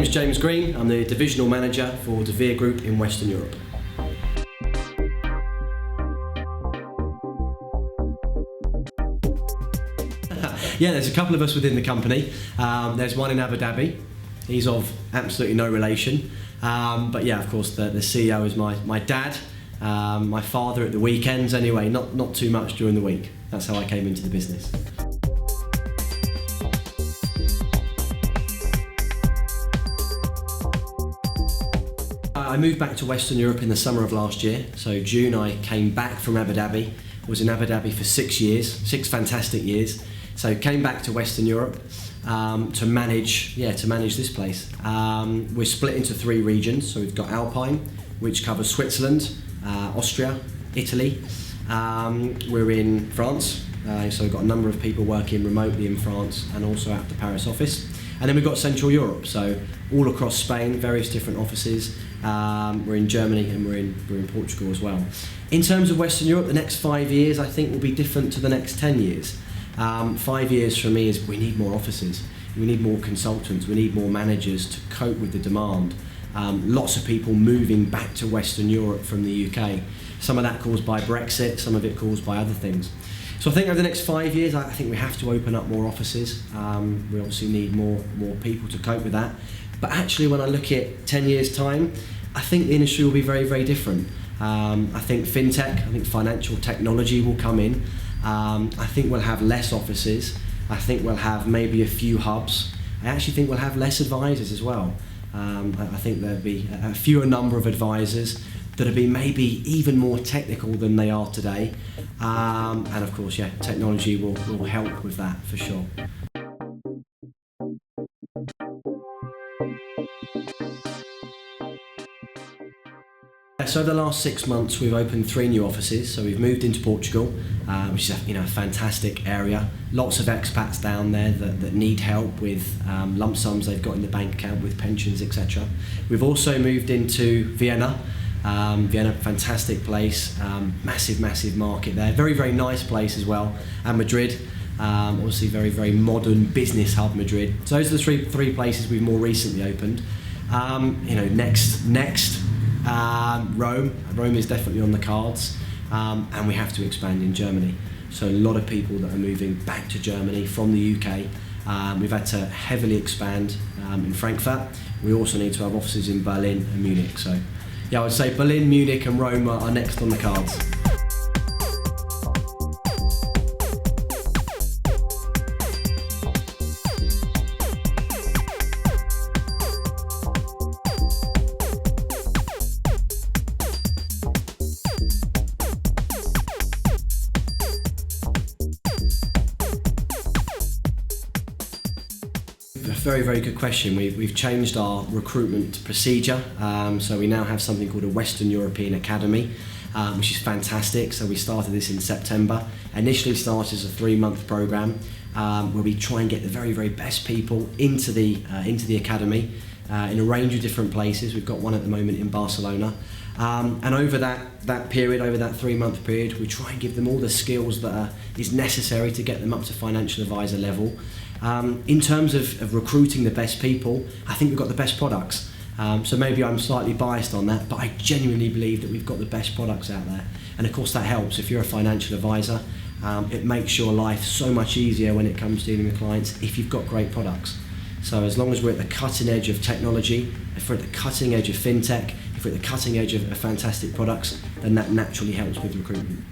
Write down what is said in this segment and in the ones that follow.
is James Green. I'm the Divisional Manager for DeVere Group in Western Europe. Yeah, there's a couple of us within the company. There's one in Abu Dhabi. He's of absolutely no relation. But yeah, of course, the CEO is my dad, my father at the weekends anyway, not too much during the week. That's how I came into the business. I moved back to Western Europe in the summer of last year. So June I came back from Abu Dhabi. Was in Abu Dhabi for 6 years, 6 fantastic years. So came back to Western Europe to manage this place. We're split into 3 regions. So we've got Alpine, which covers Switzerland, Austria, Italy. We're in France, so we've got a number of people working remotely in France and also at the Paris office. And then we've got Central Europe, so all across Spain, various different offices. We're in Germany and we're in Portugal as well. In terms of Western Europe, the next 5 years I think will be different to the next 10 years. 5 years for me is we need more offices, we need more consultants, we need more managers to cope with the demand. Lots of people moving back to Western Europe from the UK. Some of that caused by Brexit, some of it caused by other things. So I think over the next 5 years, I think we have to open up more offices. We obviously need more people to cope with that. But actually, when I look at 10 years' time, I think the industry will be very, very different. I think fintech, I think financial technology will come in. I think we'll have less offices. I think we'll have maybe a few hubs. I actually think we'll have less advisors as well. I think there'll be a fewer number of advisors that'll be maybe even more technical than they are today. And of course, yeah, technology will help with that for sure. So over the last 6 months, we've opened 3 new offices. So we've moved into Portugal, which is a fantastic area. Lots of expats down there that need help with lump sums they've got in the bank account with pensions, etc. We've also moved into Vienna. Vienna, fantastic place, massive market there. Very, very nice place as well. And Madrid, obviously very, very modern business hub, Madrid. So those are the three places we've more recently opened. Next. Rome is definitely on the cards, and we have to expand in Germany. So a lot of people that are moving back to Germany from the UK. We've had to heavily expand in Frankfurt. We also need to have offices in Berlin and Munich. So yeah, I would say Berlin, Munich and Rome are next on the cards. Very, very good question. We've changed our recruitment procedure, so we now have something called a Western European Academy, which is fantastic. So we started this in September. Initially started as a 3-month program where we try and get the very, very best people into the academy in a range of different places. We've got one at the moment in Barcelona. And over that period, over that 3-month period, we try and give them all the skills that is necessary to get them up to financial advisor level. In terms of recruiting the best people, I think we've got the best products. So maybe I'm slightly biased on that, but I genuinely believe that we've got the best products out there. And of course that helps. If you're a financial advisor, it makes your life so much easier when it comes to dealing with clients if you've got great products. So as long as we're at the cutting edge of technology, if we're at the cutting edge of fintech, if we're at the cutting edge of fantastic products, then that naturally helps with recruitment.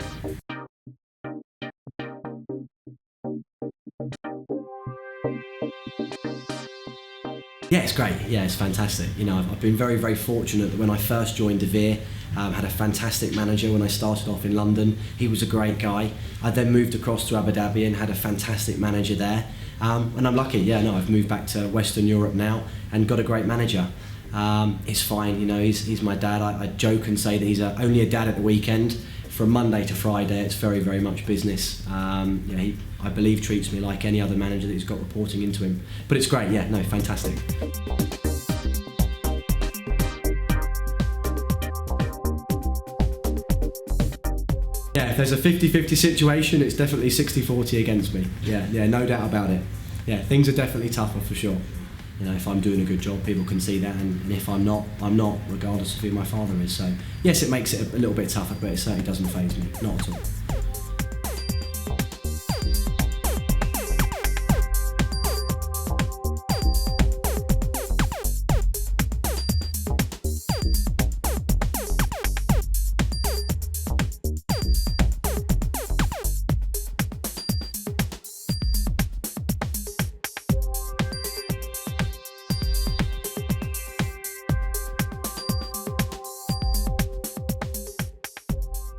Yeah, it's great. Yeah, it's fantastic. I've been very, very fortunate that when I first joined DeVere, had a fantastic manager when I started off in London. He was a great guy. I then moved across to Abu Dhabi and had a fantastic manager there. And I'm lucky. I've moved back to Western Europe now and got a great manager. It's fine. He's my dad. I joke and say that he's only a dad at the weekend. From Monday to Friday, it's very, very much business. He, I believe, treats me like any other manager that he's got reporting into him. But it's great, fantastic. Yeah, if there's a 50-50 situation, it's definitely 60-40 against me. Yeah, no doubt about it. Yeah, things are definitely tougher for sure. You know, if I'm doing a good job, people can see that, and if I'm not, I'm not, regardless of who my father is. So yes, it makes it a little bit tougher, but it certainly doesn't faze me, not at all.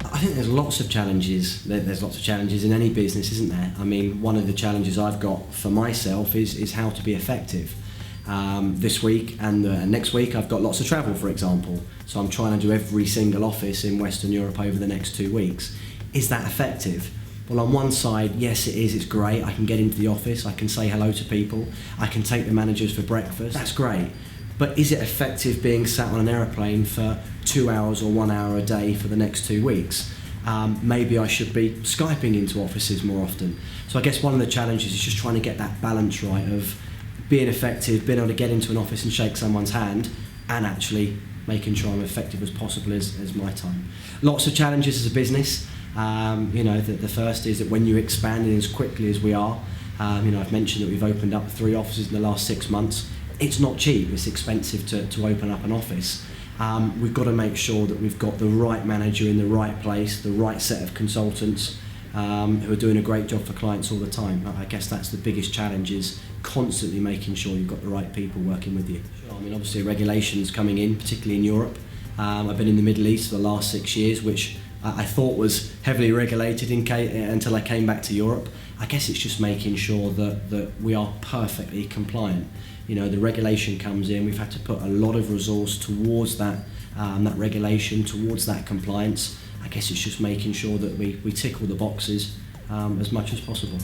I think there's lots of challenges. There's lots of challenges in any business, isn't there? I mean, one of the challenges I've got for myself is how to be effective. This week and next week I've got lots of travel, for example. So I'm trying to do every single office in Western Europe over the next 2 weeks. Is that effective? Well, on one side, yes it is, it's great. I can get into the office, I can say hello to people, I can take the managers for breakfast, that's great. But is it effective being sat on an aeroplane for 2 hours or 1 hour a day for the next 2 weeks? Maybe I should be Skyping into offices more often. So I guess one of the challenges is just trying to get that balance right of being effective, being able to get into an office and shake someone's hand, and actually making sure I'm effective as possible as my time. Lots of challenges as a business. You know, the first is that when you're expanding as quickly as we are, you know, I've mentioned that we've opened up 3 offices in the last 6 months. It's not cheap, it's expensive to open up an office. We've got to make sure that we've got the right manager in the right place, the right set of consultants who are doing a great job for clients all the time. I guess that's the biggest challenge, is constantly making sure you've got the right people working with you. I mean, obviously regulations coming in, particularly in Europe. I've been in the Middle East for the last 6 years, which I thought was heavily regulated until I came back to Europe. I guess it's just making sure that we are perfectly compliant. You know, the regulation comes in, we've had to put a lot of resource towards that regulation, towards that compliance. I guess it's just making sure that we tick all the boxes as much as possible.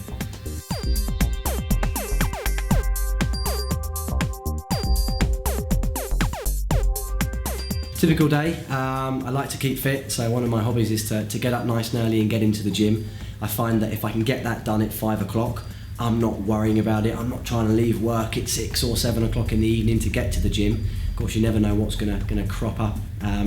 Typical day, I like to keep fit, so one of my hobbies is to get up nice and early and get into the gym. I find that if I can get that done at 5 o'clock, I'm not worrying about it. I'm not trying to leave work at 6 or 7 o'clock in the evening to get to the gym. Of course, you never know what's going to crop up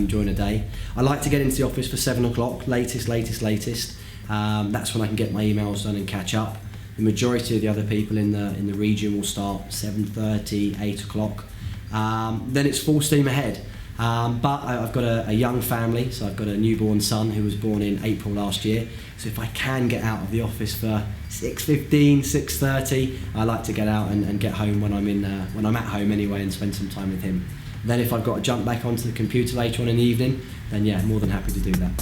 during the day. I like to get into the office for 7 o'clock, latest. That's when I can get my emails done and catch up. The majority of the other people in the region will start 7:30, 8 o'clock. Then it's full steam ahead. But I've got a young family, so I've got a newborn son who was born in April last year. So if I can get out of the office for 6:15, 6:30, I like to get out and get home when I'm at home anyway, and spend some time with him. Then if I've got to jump back onto the computer later on in the evening, then yeah, more than happy to do that.